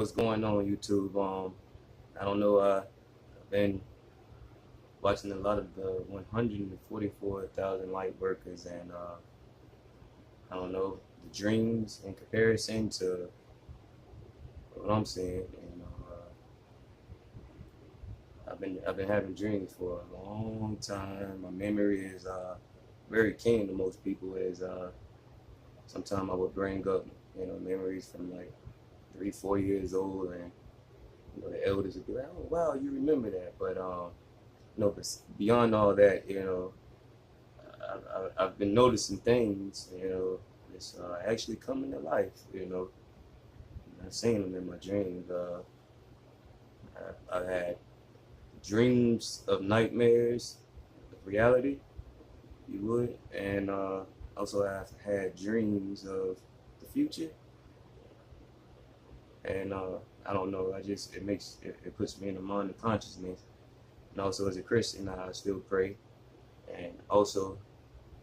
what's going on YouTube. I don't know. I've been watching a lot of the 144,000 light workers, and I don't know the dreams in comparison to what I'm seeing. And I've been having dreams for a long time. My memory is very keen to most people. Is sometimes I would bring up memories from like 3, 4 years old, and the elders would be like, "Oh wow, you remember that?" But but beyond all that, I've been noticing things, it's actually coming to life. I've seen them in my dreams. I've had dreams of nightmares, of reality, you would, and also I've had dreams of the future, and I don't know. It puts me in the mind of consciousness. And also, as a Christian, I still pray. And also,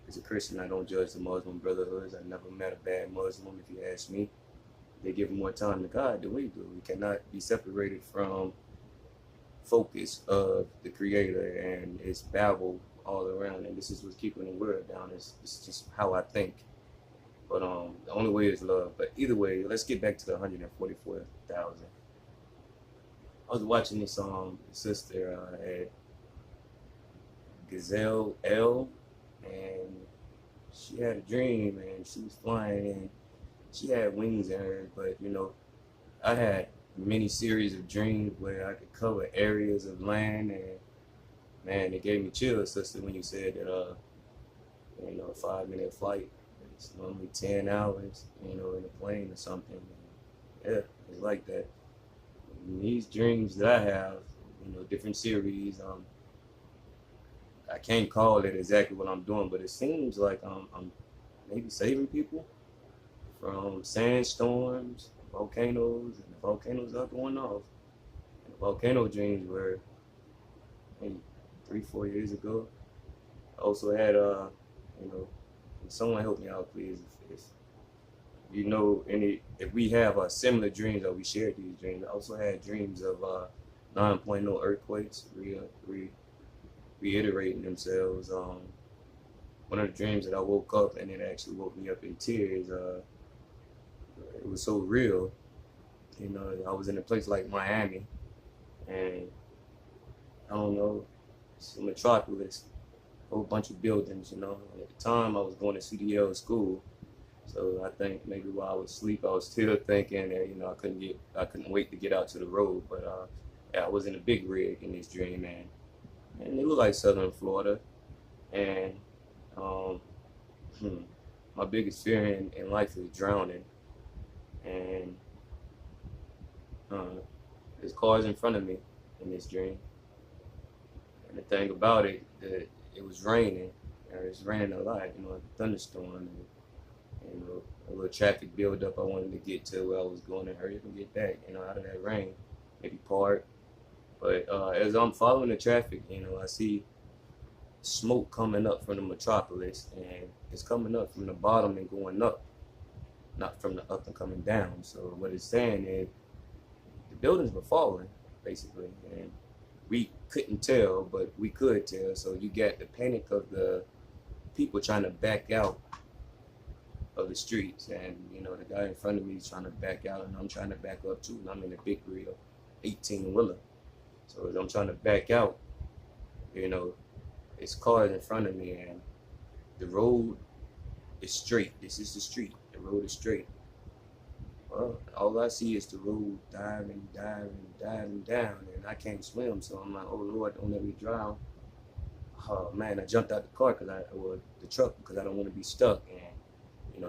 as a Christian, I don't judge the Muslim brotherhoods. I never met a bad Muslim, if you ask me. They give more time to God than we do. We cannot be separated from focus of the Creator, and it's babble all around. And this is what's keeping the world down. It's just how I think. But the only way is love. But either way, let's get back to the 144,000. I was watching this sister at Gazelle L, and she had a dream, and she was flying, and she had wings in her. But I had many series of dreams where I could cover areas of land, and man, it gave me chills, sister, when you said that a 5-minute flight, it's normally 10 hours, in a plane or something. And yeah, it's like that. These dreams that I have, different series, I can't call it exactly what I'm doing, but it seems like I'm maybe saving people from sandstorms, volcanoes, and the volcanoes are going off. And the volcano dreams were maybe 3, 4 years ago. I also had, someone help me out, please, if if we have similar dreams or we share these dreams. I also had dreams of 9.0 earthquakes reiterating themselves. One of the dreams that I woke up and it actually woke me up in tears. It was so real. I was in a place like Miami, and I don't know, it's a metropolis, a whole bunch of buildings. At the time, I was going to CDL school. So I think maybe while I was asleep, I was still thinking that I couldn't wait to get out to the road. But yeah, I was in a big rig in this dream, and it looked like Southern Florida. And um, my biggest fear in life is drowning. And there's cars in front of me in this dream. And the thing about it, that it was raining. It was raining a lot, a thunderstorm. And a little traffic build-up. I wanted to get to where I was going and hurry up and get back, out of that rain, maybe park. But as I'm following the traffic, I see smoke coming up from the metropolis, and it's coming up from the bottom and going up, not from the up and coming down. So what it's saying is the buildings were falling, basically, and we couldn't tell, but we could tell. So you got the panic of the people trying to back out of the streets, and the guy in front of me is trying to back out, and I'm trying to back up too, and I'm in a big wheel 18-wheeler. So as I'm trying to back out, it's cars in front of me, and the road is straight. This is the street. The road is straight. Well, all I see is the road diving down, and I can't swim, so I'm like, oh Lord, don't let me drown. Oh man, I jumped out the car the truck, because I don't want to be stuck. And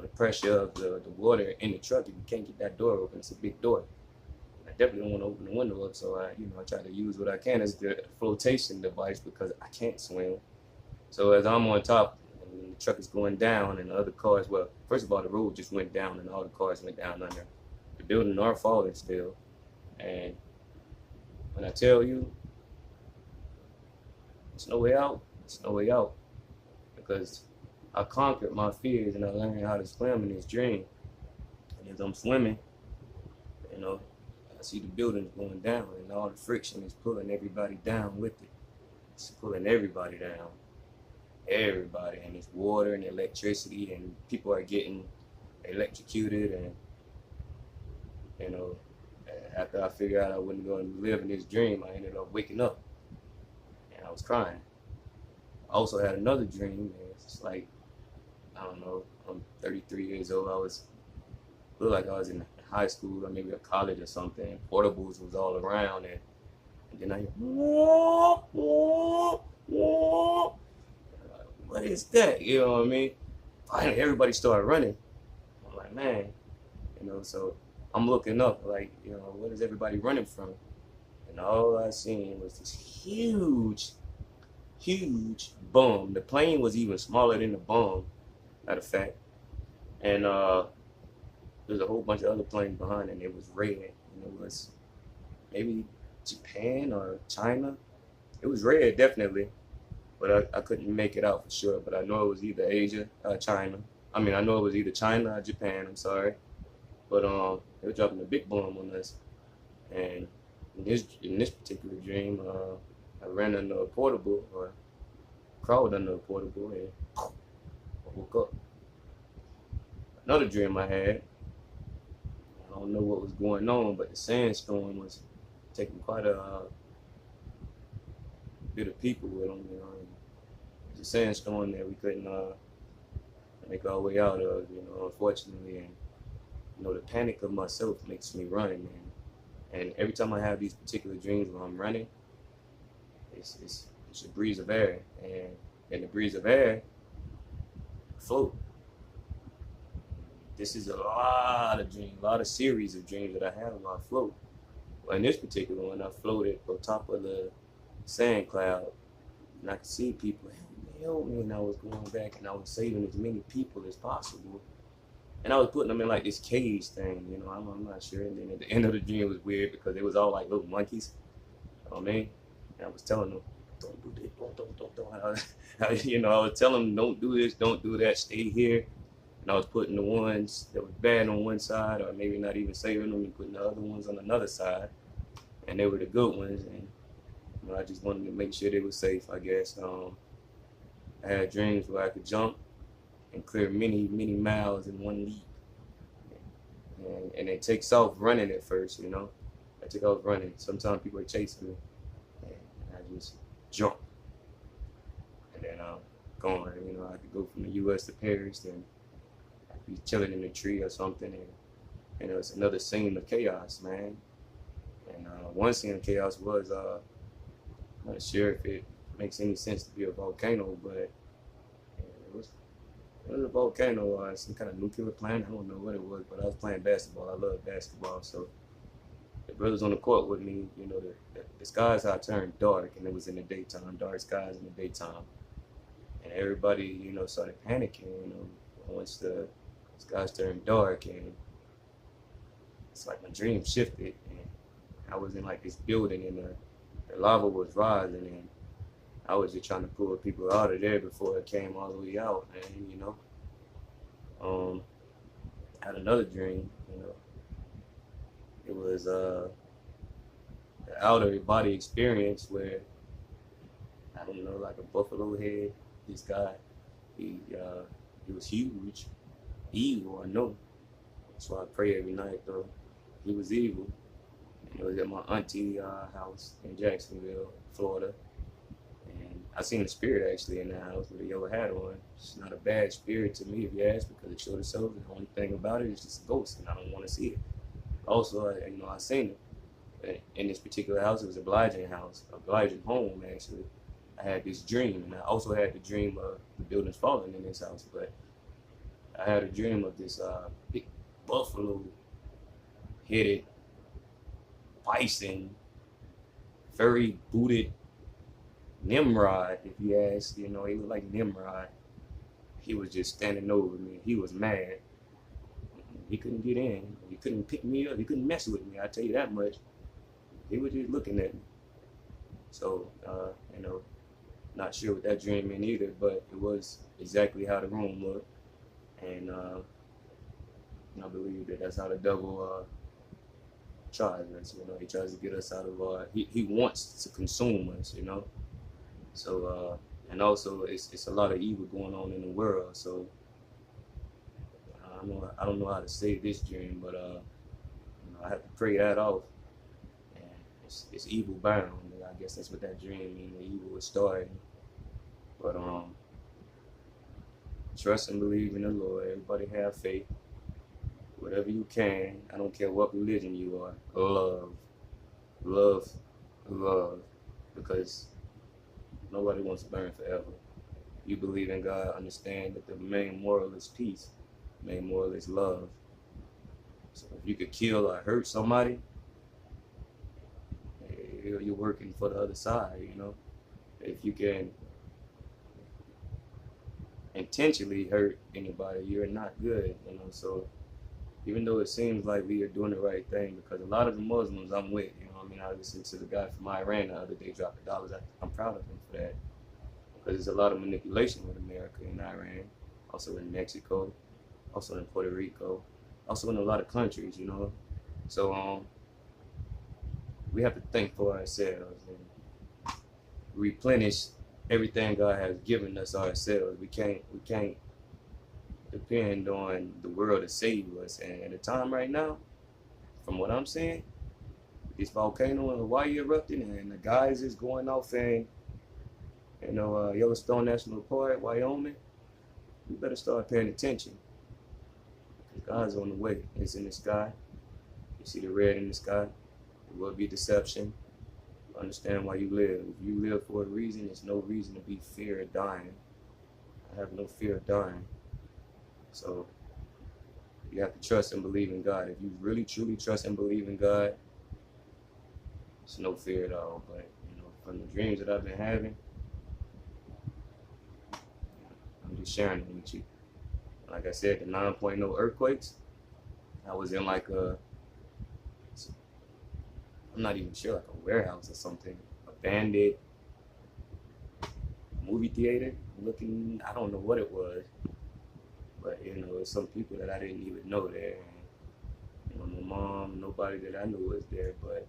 the pressure of the water in the truck, if you can't get that door open, it's a big door. I definitely don't want to open the window up, so I try to use what I can as the flotation device, because I can't swim. So as I'm on top, and the truck is going down, and the other cars, well, first of all, the road just went down, and all the cars went down under. The buildings are falling still. And when I tell you, it's no way out, it's no way out, because I conquered my fears, and I learned how to swim in this dream. And as I'm swimming, I see the buildings going down, and all the friction is pulling everybody down with it. It's pulling everybody down. Everybody. And it's water and electricity, and people are getting electrocuted. And, you know, after I figured out I wasn't going to live in this dream, I ended up waking up. And I was crying. I also had another dream, and it's like, I don't know, I'm 33 years old. Looked like I was in high school or maybe a college or something. Portables was all around, and then I hear, whoa, whoa, whoa. What is that? You know what I mean? Finally, everybody started running. I'm like, man, so I'm looking up, like, what is everybody running from? And all I seen was this huge, huge bomb. The plane was even smaller than the bomb, matter of fact. And there's a whole bunch of other planes behind it, and it was red. And it was maybe Japan or China. It was red, definitely. But I couldn't make it out for sure. But I know it was either China. I know it was either China or Japan, I'm sorry. But they were dropping a big bomb on us. And in this particular dream, I ran under a portable, or crawled under a portable, and I woke up. Another dream I had, I don't know what was going on, but the sandstorm was taking quite a bit of people with them. It was a sandstorm that we couldn't make our way out of, unfortunately. And the panic of myself makes me run, and every time I have these particular dreams when I'm running, it's a breeze of air, and in the breeze of air, float. This is a lot of dreams, a lot of series of dreams that I have while I float. Well, in this particular one, I floated on top of the sand cloud, and I could see people, help me, and I was going back, and I was saving as many people as possible. And I was putting them in like this cage thing, I'm not sure. And then at the end of the dream, it was weird because they was all like little monkeys. You know what I mean? And I was telling them, don't do this, don't. I was telling them, don't do this, don't do that, stay here. And I was putting the ones that was bad on one side, or maybe not even saving them, and putting the other ones on another side. And they were the good ones. And I just wanted to make sure they were safe, I guess. I had dreams where I could jump and clear many, many miles in one leap. And it takes off running at first, I took off running. Sometimes people are chasing me, and I just jump. And then I'm going, I could go from the U.S. to Paris, and I'd be chilling in a tree or something, and it was another scene of chaos, man. And one scene of chaos was, I'm not sure if it makes any sense to be a volcano, but it was a volcano, some kind of nuclear plant. I don't know what it was, but I was playing basketball. I love basketball, so the brothers on the court with me, the skies had turned dark, and it was in the daytime, dark skies in the daytime, and everybody, started panicking, once the skies turned dark, and it's like my dream shifted, and I was in like this building, and the lava was rising, and I was just trying to pull people out of there before it came all the way out, and I had another dream, it was the outer body experience where, I don't know, like a buffalo head. This guy, he was huge, evil, I know. That's why I pray every night, though. He was evil. And it was at my auntie house in Jacksonville, Florida. And I seen the spirit actually in the house with a yellow hat on. It's not a bad spirit to me, if you ask, because it showed itself. The only thing about it is just a ghost, and I don't want to see it. Also, I seen it. In this particular house, it was a obliging house, a obliging home, actually. I had this dream, and I also had the dream of the buildings falling in this house, but I had a dream of this big buffalo-headed bison, furry booted Nimrod, if you ask. He looked like Nimrod. He was just standing over me. He was mad. He couldn't get in. He couldn't pick me up. He couldn't mess with me, I tell you that much. He was just looking at me. So, not sure what that dream meant either, but it was exactly how the room looked. And I believe that that's how the devil tries us. You know, he tries to get us out of our. He wants to consume us. You know, so and also it's a lot of evil going on in the world. So I don't know how to say this dream, but you know, I have to pray that off. And it's evil bound. And I guess that's what that dream means. The evil is starting. But trust and believe in the Lord. Everybody have faith. Whatever you can. I don't care what religion you are. Love, love, love. Because nobody wants to burn forever. You believe in God, understand that the main moral is peace. The main moral is love. So if you could kill or hurt somebody, you're working for the other side, you know. If you can intentionally hurt anybody, you're not good, you know. So even though it seems like we are doing the right thing, because a lot of the Muslims I'm with, you know what I mean, I listened to the guy from Iran the other day drop the dollars. I'm proud of him for that, because there's a lot of manipulation with America and Iran, also in Mexico, also in Puerto Rico, also in a lot of countries, you know. So we have to think for ourselves and replenish everything God has given us ourselves. We can't depend on the world to save us. And at the time right now, from what I'm saying, this volcano in Hawaii erupting and the guys is going off in Yellowstone National Park, Wyoming, we better start paying attention. Because God's on the way. It's in the sky. You see the red in the sky. It will be deception. Understand why you live. If you live for a reason, there's no reason to be fear of dying. I have no fear of dying. So you have to trust and believe in God. If you really truly trust and believe in God, it's no fear at all. But you know, from the dreams that I've been having, I'm just sharing it with you. Like I said, the 9.0 earthquakes, I was in like I'm not even sure, like a warehouse or something, abandoned movie theater looking, I don't know what it was, but you know, it's some people that I didn't even know there. And, you know, my mom, nobody that I knew was there, but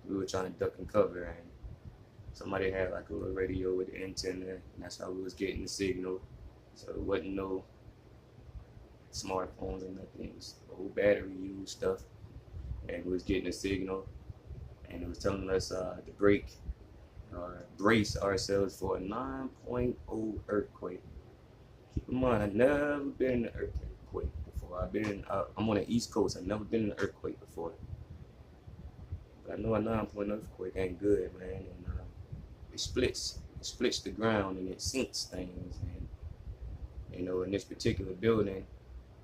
we were trying to duck and cover, and somebody had like a little radio with the antenna, and that's how we was getting the signal. So it wasn't no smartphones or nothing. It was old battery used stuff, and we was getting a signal, and it was telling us to brace ourselves for a 9.0 earthquake. Keep in mind, I've never been in an earthquake before. I'm on the East Coast. I've never been in an earthquake before. But I know a 9.0 earthquake ain't good, man. And it splits the ground and it sinks things. And you know, in this particular building,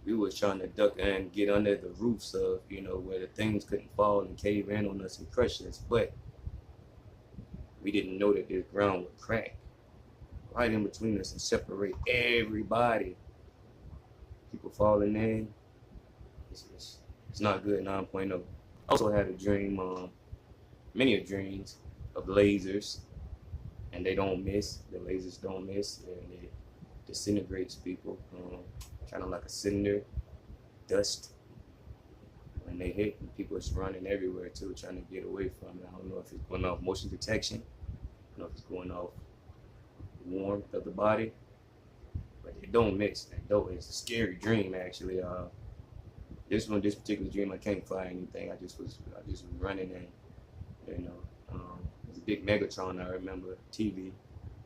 we was trying to duck and get under the roofs of, you know, where the things couldn't fall and cave in on us and crush us. But we didn't know that this ground would crack right in between us and separate everybody. People falling in. It's not good. 9.0. I also had a dream, many dreams of lasers, and they don't miss. The lasers don't miss, and it disintegrates people, kind of like a cinder, dust. When they hit, and people is running everywhere too, trying to get away from it. I don't know if it's going off motion detection. I don't know if it's going off warmth of the body, but it don't mix. It's a scary dream actually. This particular dream, I can't fly anything. I just was running, and you know, it was a big Megatron. I remember TV,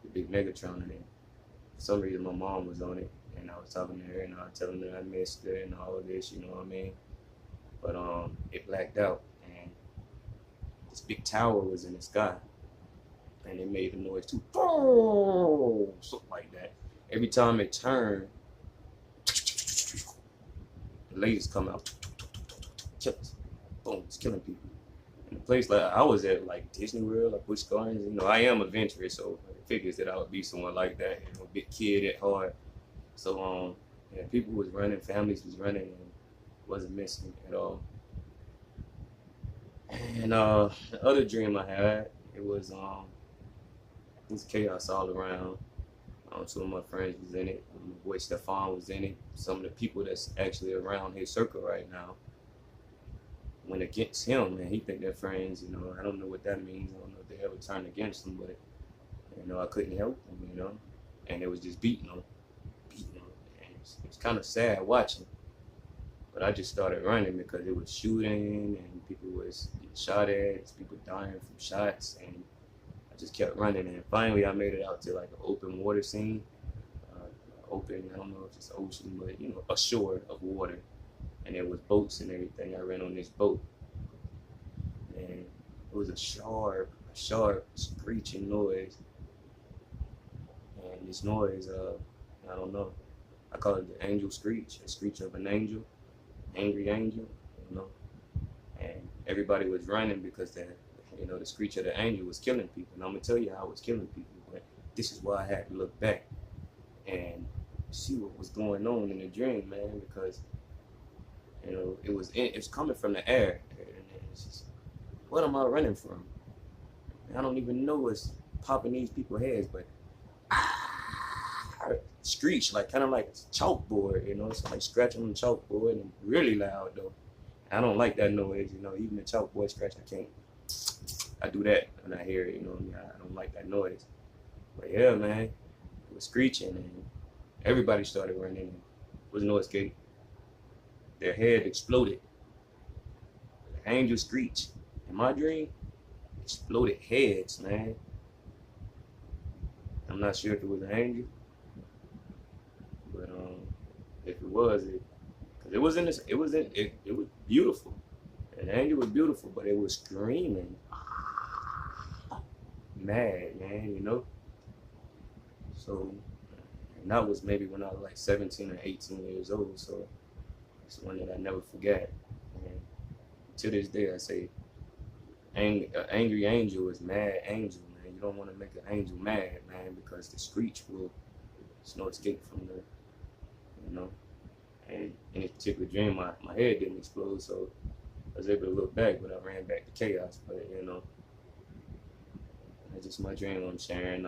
the big Megatron, and for some reason my mom was on it, and I was talking to her, and I was telling her I missed her and all of this, you know what I mean? But it blacked out, and this big tower was in the sky, and it made a noise too, boom, something like that. Every time it turned, the lasers come out, boom, it's killing people. In a place like I was at, like Disney World, like Busch Gardens, you know, I am adventurous, so it figures that I would be somewhere like that, you know, big kid at heart. So yeah, people was running, families was running, and wasn't missing at all. And the other dream I had, it was chaos all around. Some of my friends was in it. My boy Stefan was in it. Some of the people that's actually around his circle right now. went against him, and he think they're friends. You know, I don't know what that means. I don't know if they ever turned against him, but you know, I couldn't help him. You know, and it was just beating him, beating him, and it was kind of sad watching. But I just started running because it was shooting and people was getting shot at, people dying from shots, and I just kept running. And finally, I made it out to like an open water scene. Open, I don't know if it's ocean, but you know, a shore of water, and there was boats and everything. I ran on this boat, and it was a sharp screeching noise, and this noise, I don't know, I call it the angel screech, a screech of an angel, angry angel, you know, and everybody was running because you know, the screech of the angel was killing people, and I'm gonna tell you how it was killing people, but this is why I had to look back and see what was going on in the dream, man, because you know it's coming from the air, and it's just, what am I running from? I don't even know what's popping these people's heads, but screech like kind of like a chalkboard, you know, it's like scratching on the chalkboard and really loud though. I don't like that noise, you know, even the chalkboard scratch, I do that when I hear it, you know, I don't like that noise. But yeah, man, it was screeching and everybody started running. There was no escape. Their head exploded. The angel screech. In my dream, exploded heads, man. I'm not sure if it was an angel, but if it was, cause it was in this, it was beautiful. And the angel was beautiful, but it was screaming, mad, man, you know. So, and that was maybe when I was like 17 or 18 years old. So it's one that I never forget. And to this day, I say, angry angel is mad angel, man. You don't want to make an angel mad, man, because the screech will, there's no escape from the, you know. And in this particular dream, my head didn't explode, so I was able to look back, but I ran back to chaos. But you know, that's just my dream I'm sharing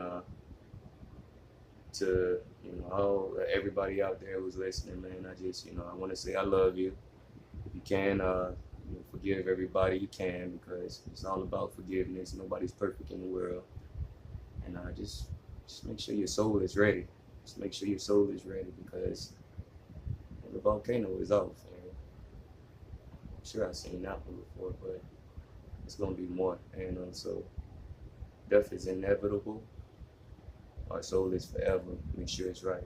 to you know all everybody out there who's listening, man. I just you know I want to say I love you. If you can, you know, forgive everybody you can because it's all about forgiveness. Nobody's perfect in the world, and just make sure your soul is ready. Just make sure your soul is ready because the volcano is off. And I'm sure I've seen that one before, but it's gonna be more. And so death is inevitable. Our soul is forever. Make sure it's right.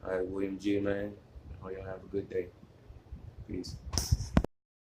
All right, William G, man. Y'all have a good day. Peace.